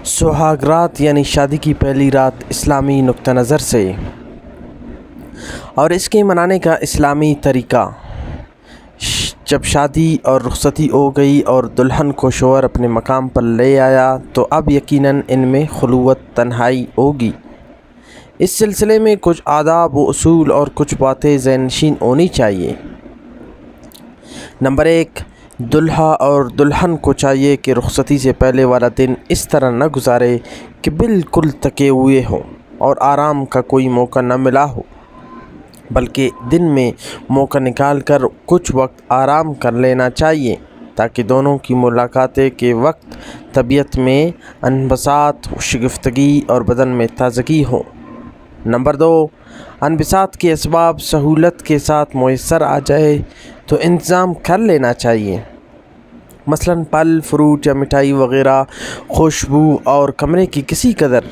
सुहागरात यानी शादी की पहली रात इस्लामी नुक्ता नज़र से और इसके मनाने का इस्लामी तरीक़ा। जब शादी और रुखसती हो गई और दुल्हन को शोहर अपने मकाम पर ले आया तो अब यकीनन इनमें खुलवत तन्हाई होगी। इस सिलसिले में कुछ आदाब व उसूल और कुछ बातें ज़हनशीन होनी चाहिए। नंबर 1, दुल्हा और दुल्हन को चाहिए कि रुखसती से पहले वाला दिन इस तरह न गुजारे कि बिल्कुल थके हुए हो और आराम का कोई मौका न मिला हो, बल्कि दिन में मौका निकाल कर कुछ वक्त आराम कर लेना चाहिए ताकि दोनों की मुलाकातें के वक्त तबीयत में अनबसात, शगुफ्तगी और बदन में ताज़गी हो। नंबर 2, अनबसात के असबाब सहूलत के साथ मुयस्सर आ जाए तो इंतज़ाम कर लेना चाहिए। मसलन फल, फ्रूट या मिठाई वग़ैरह, खुशबू और कमरे की किसी कदर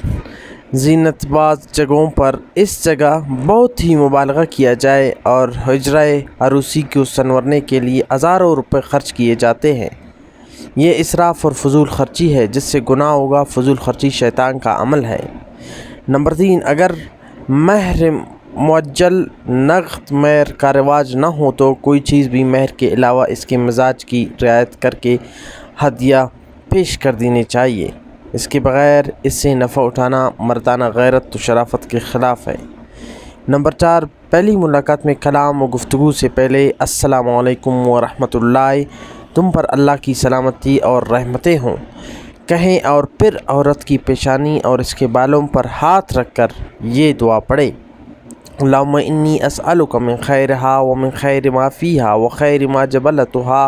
ज़ीनतबाज़ जगहों पर इस जगह बहुत ही मुबालगा किया जाए और हजराए अरूसी को संवरने के लिए हज़ारों रुपए खर्च किए जाते हैं। ये इसराफ़ और फजूल ख़र्ची है जिससे गुनाह होगा। फजूल ख़र्ची शैतान का अमल है। नंबर 3, अगर महर मुअज्जल नक़द महर का रिवाज न हो तो कोई चीज़ भी महर के अलावा इसके मिजाज की रियायत करके हदिया पेश कर देनी चाहिए। इसके बग़ैर इससे नफ़ा उठाना मर्दाना गैरत व शराफत के ख़िलाफ़ है। नंबर 4, पहली मुलाकात में कलाम व गुफ्तगू से पहले अस्सलामु अलैकुम व रहमतुल्लाह, तुम पर अल्लाह की सलामती और रहमतें हों कहें और फिर औरत की पेशानी और इसके बालों पर हाथ रख कर ये दुआ पढ़े, अल्लाहुम्मा इन्नी अस्अलुका मिन खैरिहा व मिन खैरि मा फ़ीहा व खैरि मा जबलतुहा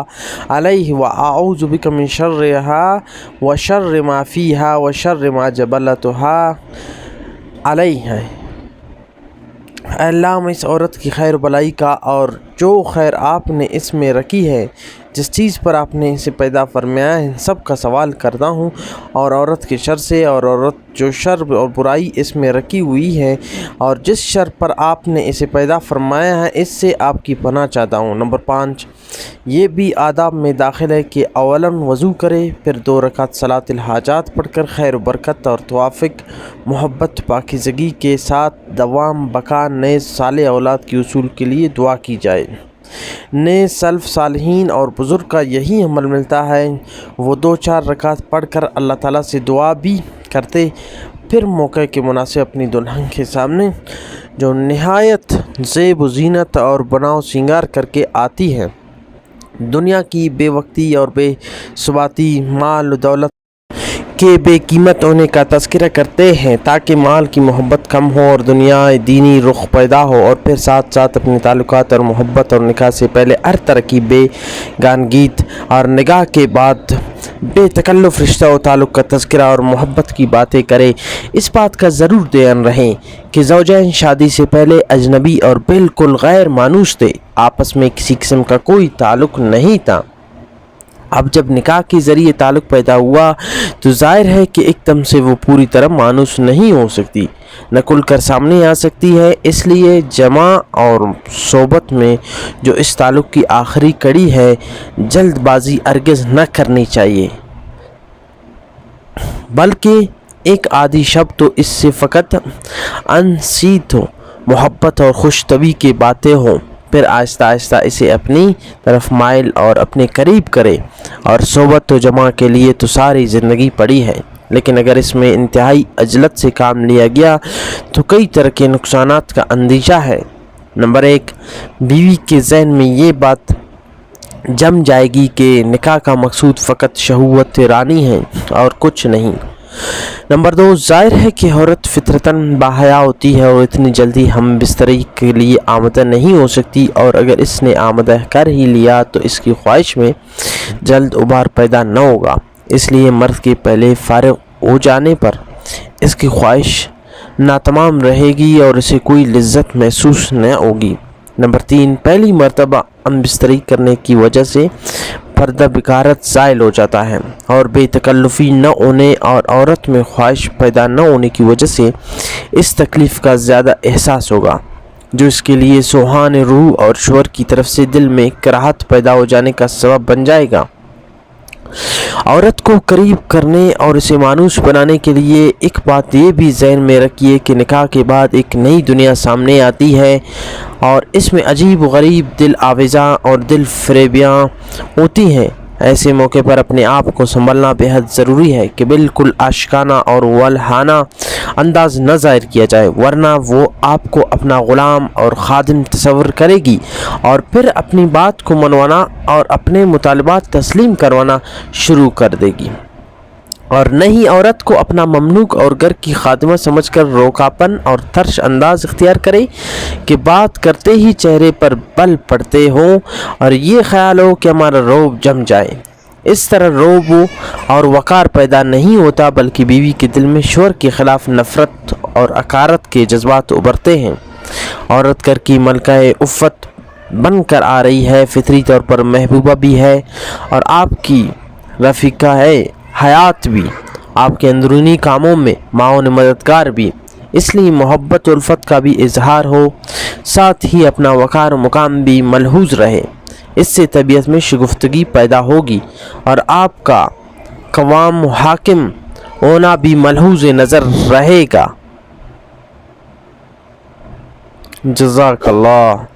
अलैहि व अऊज़ु बिका मिन शर्रिहा व शर्रि मा फ़ीहा व शर्रि मा जबलतुहा अलैहि। अल्लाह, मैं इस औरत की खैर भलाई का और जो खैर आपने इसमें रखी है, जिस चीज़ पर आपने इसे पैदा फरमाया है, सब का सवाल करता हूँ और औरत के शर से और औरत जो शर और बुराई इसमें रखी हुई है और जिस शर पर आपने इसे पैदा फरमाया है इससे आपकी पनाह चाहता हूँ। नंबर 5, ये भी आदाब में दाखिल है कि अवलन वज़ू करे, फिर 2 रकात सलातुल हाजात पढ़कर खैर बरकत और तवाफ़ुक़, मोहब्बत, पाकीज़गी के साथ दवाम बका नए साले औलाद की उसूल के लिए दुआ की जाए। नए सल्फ़ सालिहीन और बुज़ुर्ग का यही अमल मिलता है। वो 2-4 रकात पढ़कर अल्लाह ताला से दुआ भी करते, फिर मौके के मुनासिब अपनी दुल्हन के सामने जो निहायत ज़ेब व ज़ीनत और बनाव सिंगार करके आती है, दुनिया की बेवक्ती और बेसुबाती, माल दौलत के बेकीमत होने का तज़किरा करते हैं ताकि माल की मोहब्बत कम हो और दुनिया दीनी रुख पैदा हो, और फिर साथ साथ अपने ताल्लुकात और मोहब्बत और निकाह से पहले हर तरह की बेगानगीत और निगाह के बाद बेतकल्लुफ़ रिश्ता और ताल्लुक़ का तज़किरा और मोहब्बत की बातें करे। इस बात का ज़रूर ध्यान रहे कि ज़ौजैन शादी से पहले अजनबी और बिल्कुल गैर मानूस थे, आपस में किसी किस्म का कोई ताल्लुक़ नहीं था। अब जब निकाह के ज़रिए ताल्लुक़ पैदा हुआ तो ज़ाहिर है कि एकदम से वो पूरी तरह मानूस नहीं हो सकती, न खुल कर सामने आ सकती है। इसलिए जमा और सोबत में जो इस ताल्लुक़ की आखिरी कड़ी है, जल्दबाजी हरगिज़ न करनी चाहिए, बल्कि एक आधी शब तो इससे फ़कत अनसीत हो, मोहब्बत और खुशतबी की बातें हों, फिर आहिस्ता आहिस्ता इसे अपनी तरफ माइल और अपने करीब करे। और सोबत तो जमा के लिए तो सारी ज़िंदगी पड़ी है, लेकिन अगर इसमें इंतहाई अजलत से काम लिया गया तो कई तरह के नुकसानात का अंदेशा है। नंबर 1, बीवी के जहन में ये बात जम जाएगी कि निकाह का मकसूद फ़कत शहूवत रानी है और कुछ नहीं। नंबर 2, ज़ाहिर है कि औरत फितरतन बाहया होती है और इतनी जल्दी हम बिस्तरी के लिए आमदा नहीं हो सकती, और अगर इसने आमदा कर ही लिया तो इसकी ख्वाहिश में जल्द उबार पैदा न होगा। इसलिए मर्द के पहले फारिग हो जाने पर इसकी ख्वाहिश नातमाम रहेगी और इसे कोई लज्जत महसूस न होगी। नंबर 3, पहली मर्तबा हम बिस्तरी करने की वजह से पर्दा बिकारत ज़ाइल हो जाता है और बेतकल्लुफ़ी न होने और औरत में ख्वाहिश पैदा न होने की वजह से इस तकलीफ़ का ज़्यादा एहसास होगा, जो इसके लिए सुहान रूह और शोहर की तरफ से दिल में कराहत पैदा हो जाने का सबब बन जाएगा। عورت کو قریب کرنے اور اسے مانوس بنانے کے لیے ایک بات یہ بھی ذہن میں رکھیے کہ نکاح کے بعد ایک نئی دنیا سامنے آتی ہے اور اس میں عجیب و غریب دل آویزاں اور دل فریبیاں ہوتی ہیں۔ ایسے موقع پر اپنے آپ کو سنبھلنا بہت ضروری ہے کہ بالکل عاشقانہ اور ولہانہ انداز نہ ظاہر کیا جائے، ورنہ وہ آپ کو اپنا غلام اور خادم تصور کرے گی اور پھر اپنی بات کو منوانا اور اپنے مطالبات تسلیم کروانا شروع کر دے گی، اور نئی عورت کو اپنا مملوک اور گھر کی خادمہ سمجھ کر روکھاپن اور ترش انداز اختیار کرے کہ بات کرتے ہی چہرے پر بل پڑتے ہوں اور یہ خیال ہو کہ ہمارا رعب جم جائے۔ اس طرح رعب اور وقار پیدا نہیں ہوتا، بلکہ بیوی کے دل میں شوہر کے خلاف نفرت اور حقارت کے جذبات ابھرتے ہیں۔ عورت گھر کی ملکہ عفت بن کر آ رہی ہے، فطری طور پر محبوبہ بھی ہے اور آپ کی رفیقہ ہے حیات بھی، آپ کے اندرونی کاموں میں معاون مددگار بھی، اس لیے محبت و الفت کا بھی اظہار ہو، ساتھ ہی اپنا وقار و مقام بھی ملحوظ رہے۔ اس سے طبیعت میں شگفتگی پیدا ہوگی اور آپ کا قوام و حاکم ہونا بھی ملحوظ نظر رہے گا۔ جزاک اللہ۔